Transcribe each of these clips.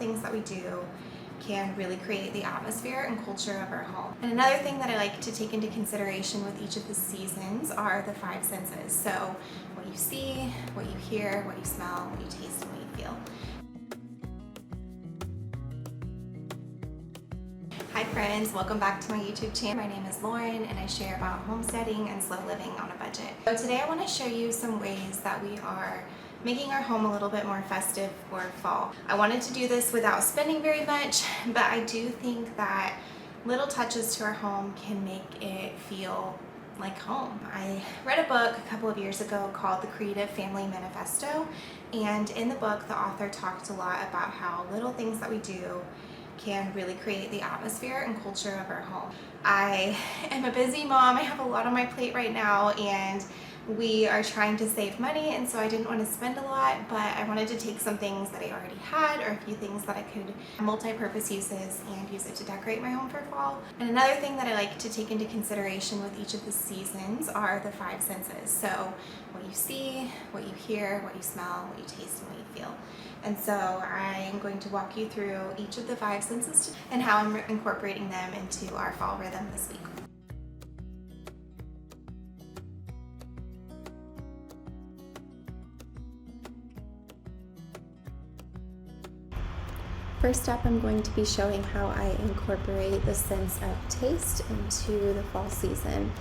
things that we do can really create the atmosphere and culture of our home. And another thing that I like to take into consideration with each of the seasons are the 5 senses. So what you see, what you hear, what you smell, what you taste, and what you feel. Hi friends, welcome back to my YouTube channel. My name is Lauren and I share about homesteading and slow living on a budget. So today I want to show you some ways that we are making our home a little bit more festive for fall. I wanted to do this without spending very much, but I do think that little touches to our home can make it feel like home. I read a book a couple of years ago called The Creative Family Manifesto, and in the book the author talked a lot about how little things that we do can really create the atmosphere and culture of our home. I am a busy mom. I have a lot on my plate right now and we are trying to save money, and so I didn't want to spend a lot, but I wanted to take some things that I already had or a few things that I could multi-purpose uses and use it to decorate my home for fall. And another thing that I like to take into consideration with each of the seasons are the 5 senses. So what you see, what you hear, what you smell, what you taste, and what you feel. And so I am going to walk you through each of the 5 senses and how I'm incorporating them into our fall rhythm this week. First up, I'm going to be showing how I incorporate the sense of taste into the fall season.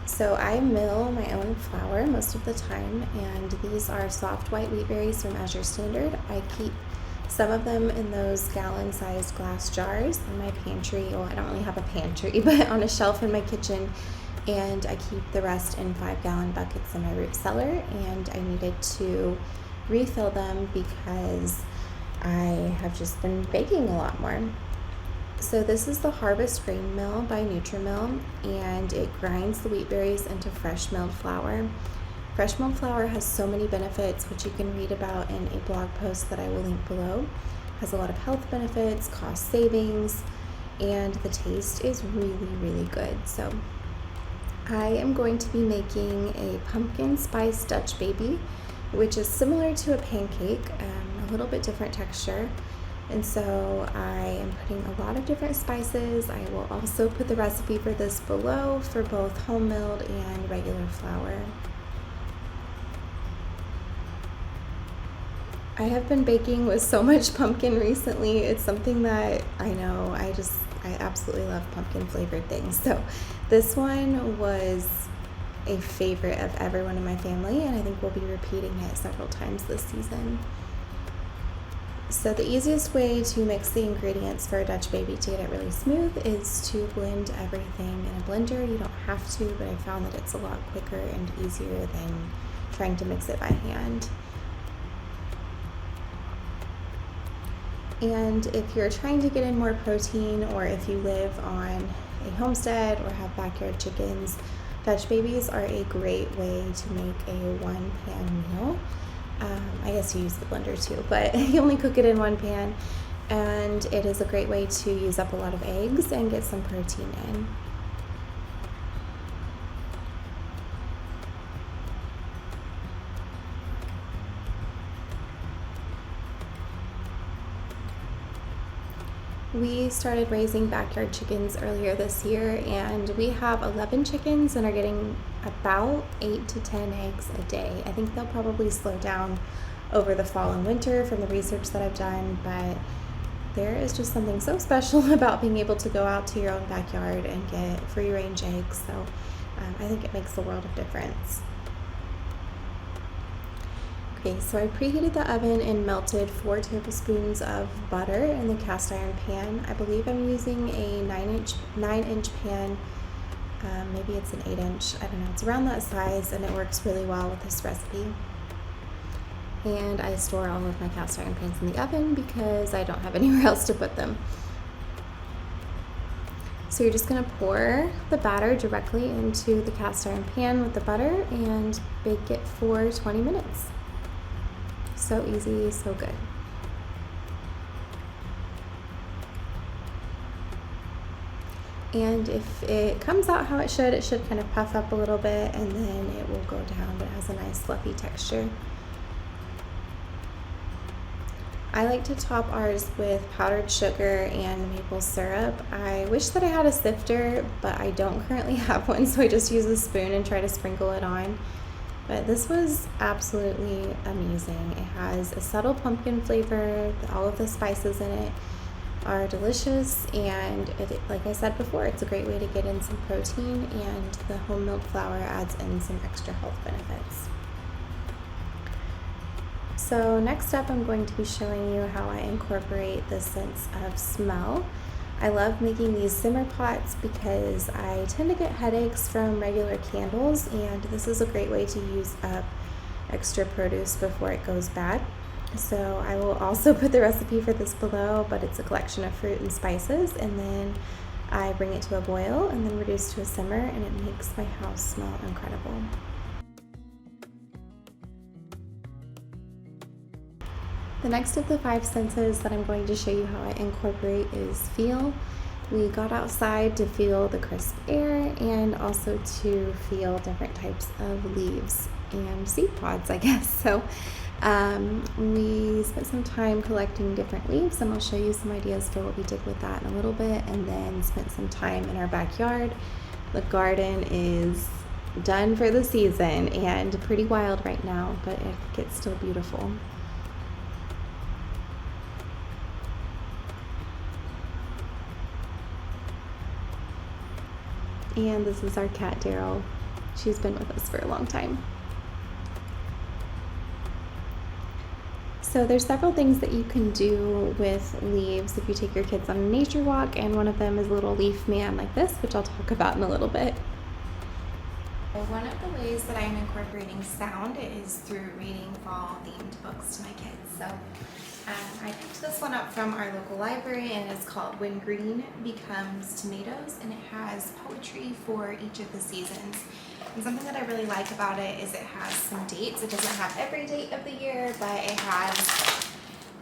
So I mill my own flour most of the time, and these are soft white wheat berries from Azure Standard. I keep some of them in those gallon-sized glass jars in my pantry. Well, I don't really have a pantry, but on a shelf in my kitchen, and I keep the rest in 5-gallon buckets in my root cellar, and I needed to refill them because I have just been baking a lot more. So this is the Harvest Grain Mill by Nutri-Mill, and it grinds the wheat berries into fresh milled flour. Fresh milled flour has so many benefits, which you can read about in a blog post that I will link below. It has a lot of health benefits, cost savings, and the taste is really, really good. So I am going to be making a pumpkin spice Dutch baby, which is similar to a pancake, a little bit different texture. And so I am putting a lot of different spices. I will also put the recipe for this below for both home milled and regular flour. I have been baking with so much pumpkin recently. It's something that I know I absolutely love pumpkin flavored things. So this one was a favorite of everyone in my family, and I think we'll be repeating it several times this season. So the easiest way to mix the ingredients for a Dutch baby to get it really smooth is to blend everything in a blender. You don't have to, but I found that it's a lot quicker and easier than trying to mix it by hand. And if you're trying to get in more protein, or if you live on a homestead or have backyard chickens, Dutch babies are a great way to make a 1-pan meal. I guess you use the blender too, but you only cook it in 1 pan, and it is a great way to use up a lot of eggs and get some protein in. We started raising backyard chickens earlier this year, and we have 11 chickens and are getting about 8 to 10 eggs a day. I think they'll probably slow down over the fall and winter from the research that I've done, but there is just something so special about being able to go out to your own backyard and get free range eggs. So I think it makes a world of difference. Okay, so I preheated the oven and melted 4 tablespoons of butter in the cast iron pan. I believe I'm using a 9-inch pan. Maybe it's an 8-inch. I don't know. It's around that size, and it works really well with this recipe. And I store all of my cast iron pans in the oven because I don't have anywhere else to put them. So you're just going to pour the batter directly into the cast iron pan with the butter and bake it for 20 minutes. So easy, so good. And if it comes out how it should kind of puff up a little bit, and then it will go down, but it has a nice fluffy texture. I like to top ours with powdered sugar and maple syrup. I wish that I had a sifter, but I don't currently have one, so I just use a spoon and try to sprinkle it on. But this was absolutely amazing. It has a subtle pumpkin flavor. All of the spices in it are delicious, and like I said before, it's a great way to get in some protein, and the whole milk flour adds in some extra health benefits. So next up, I'm going to be showing you how I incorporate the sense of smell. I love making these simmer pots because I tend to get headaches from regular candles, and this is a great way to use up extra produce before it goes bad. So I will also put the recipe for this below, but it's a collection of fruit and spices, and then I bring it to a boil and then reduce to a simmer, and it makes my house smell incredible. The next of the 5 senses that I'm going to show you how I incorporate is feel. We got outside to feel the crisp air and also to feel different types of leaves and seed pods, I guess. So we spent some time collecting different leaves, and I'll show you some ideas for what we did with that in a little bit, and then spent some time in our backyard. The garden is done for the season and pretty wild right now, but it gets still beautiful. And this is our cat, Daryl. She's been with us for a long time. So there's several things that you can do with leaves if you take your kids on a nature walk, and one of them is a little leaf man like this, which I'll talk about in a little bit. One of the ways that I'm incorporating sound is through reading fall-themed books to my kids. So I picked this one up from our local library, and it's called When Green Becomes Tomatoes, and it has poetry for each of the seasons. And something that I really like about it is it has some dates. It doesn't have every date of the year, but it has,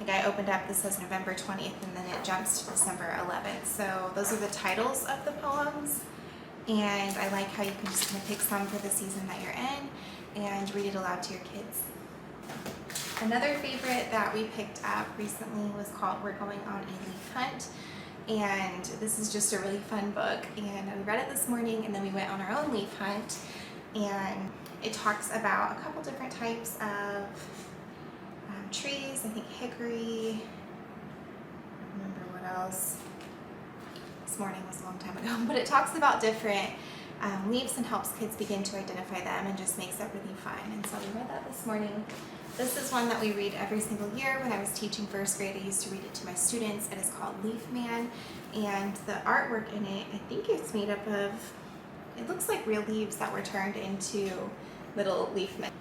like I opened up, this says November 20th, and then it jumps to December 11th. So those are the titles of the poems, and I like how you can just kind of pick some for the season that you're in and read it aloud to your kids. Another favorite that we picked up recently was called We're Going on a Leaf Hunt, and this is just a really fun book, and we read it this morning, and then we went on our own leaf hunt, and it talks about a couple different types of trees. I think hickory, I don't remember what else. This morning was a long time ago, but it talks about different leaves and helps kids begin to identify them and just makes it really fun. And so we read that this morning. This is one that we read every single year. When I was teaching first grade, I used to read it to my students. It is called Leaf Man, and the artwork in it, I think it's made up of, it looks like real leaves that were turned into little leaf men.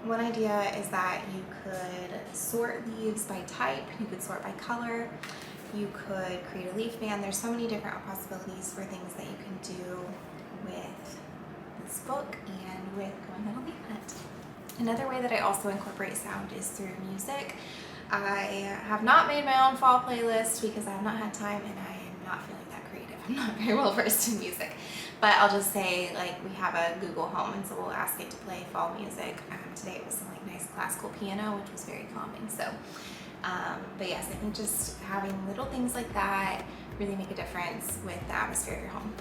One idea is that you could sort leaves by type, you could sort by color, you could create a leaf man. There's so many different possibilities for things that you can do with this book and with going on a leaf hunt. Another way that I also incorporate sound is through music. I have not made my own fall playlist because I have not had time, and I am not feeling that creative. I'm not very well versed in music. But I'll just say, like, we have a Google Home, and so we'll ask it to play fall music. Today it was some like nice classical piano, which was very calming. So, but yes, I think just having little things like that really make a difference with the atmosphere of your home.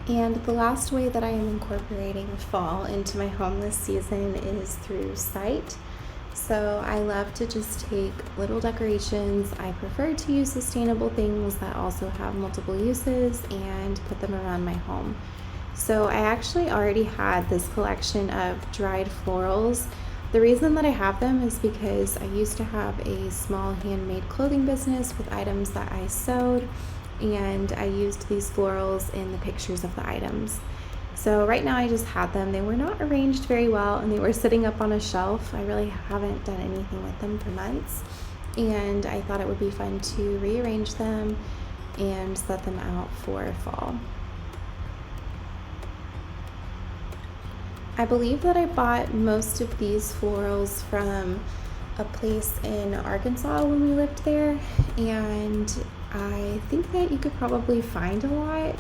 And the last way that I am incorporating fall into my home this season is through sight. So I love to just take little decorations. I prefer to use sustainable things that also have multiple uses and put them around my home. So I actually already had this collection of dried florals. The reason that I have them is because I used to have a small handmade clothing business with items that I sewed, and I used these florals in the pictures of the items. So right now I just had them. They were not arranged very well, and they were sitting up on a shelf. I really haven't done anything with them for months, and I thought it would be fun to rearrange them and set them out for fall. I believe that I bought most of these florals from a place in Arkansas when we lived there, and I think that you could probably find a lot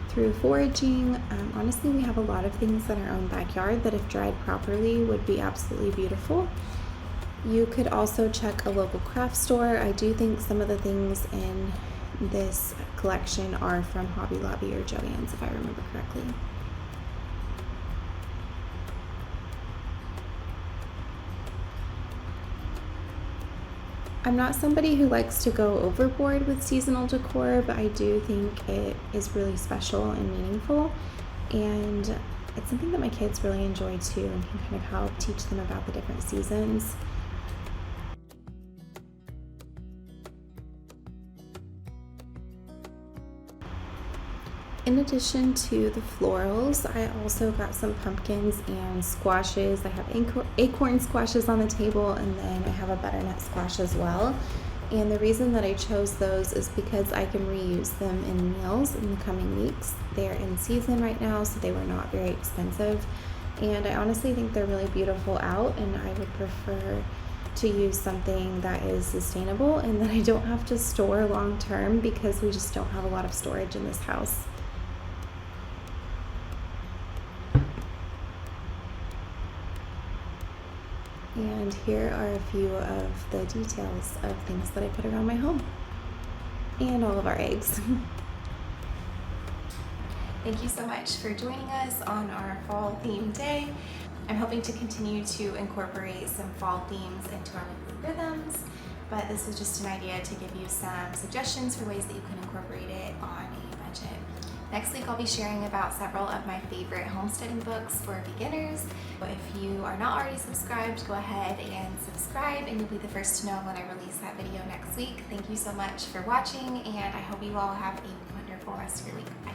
through foraging. Honestly, we have a lot of things in our own backyard that if dried properly would be absolutely beautiful. You could also check a local craft store. I do think some of the things in this collection are from Hobby Lobby or Joann's, if I remember correctly. I'm not somebody who likes to go overboard with seasonal decor, but I do think it is really special and meaningful, and it's something that my kids really enjoy too and can kind of help teach them about the different seasons. In addition to the florals, I also got some pumpkins and squashes. I have acorn squashes on the table, and then I have a butternut squash as well. And the reason that I chose those is because I can reuse them in meals in the coming weeks. They're in season right now, so they were not very expensive. And I honestly think they're really beautiful out, and I would prefer to use something that is sustainable and that I don't have to store long term because we just don't have a lot of storage in this house. And here are a few of the details of things that I put around my home and all of our eggs. Thank you so much for joining us on our fall theme day. I'm hoping to continue to incorporate some fall themes into our weekly rhythms, but this is just an idea to give you some suggestions for ways that you can incorporate it on a budget. Next week, I'll be sharing about several of my favorite homesteading books for beginners. If you are not already subscribed, go ahead and subscribe and you'll be the first to know when I release that video next week. Thank you so much for watching, and I hope you all have a wonderful rest of your week. Bye.